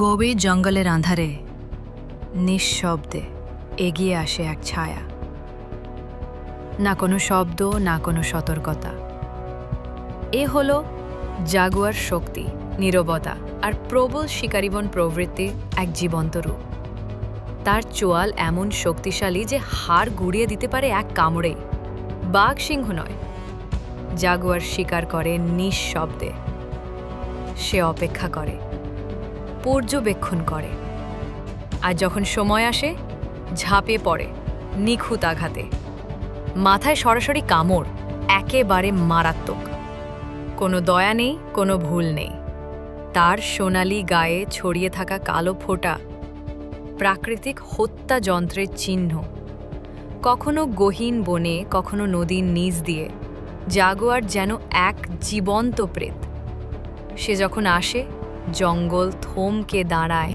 গভীর জঙ্গলের আঁধারে নিঃশব্দে এগিয়ে আসে এক ছায়া। না কোনো শব্দ, না কোনো সতর্কতা। এ হলো জাগুয়ার শক্তি, নীরবতা আর প্রবল শিকারীবন প্রবৃত্তির এক জীবন্ত রূপ। তার চোয়াল এমন শক্তিশালী যে হাড় গুড়িয়ে দিতে পারে এক কামড়ে। বাঘ সিংহ নয়, জাগুয়ার শিকার করে নিঃশব্দে। সে অপেক্ষা করে, পর্যবেক্ষণ করে, আর যখন সময় আসে ঝাঁপিয়ে পড়ে নিখুঁত আঘাতে। মাথায় সরাসরি কামড়, একেবারে মারাত্মক। কোনো দয়া নেই, কোনো ভুল নেই। তার সোনালি গায়ে ছড়িয়ে থাকা কালো ফোঁটা প্রাকৃতিক হত্যা যন্ত্রের চিহ্ন। কখনো গহীন বনে, কখনো নদীর নিচ দিয়ে জাগুয়ার যেন এক জীবন্ত প্রেত। সে যখন আসে, জঙ্গল থমকে দাঁড়ায়।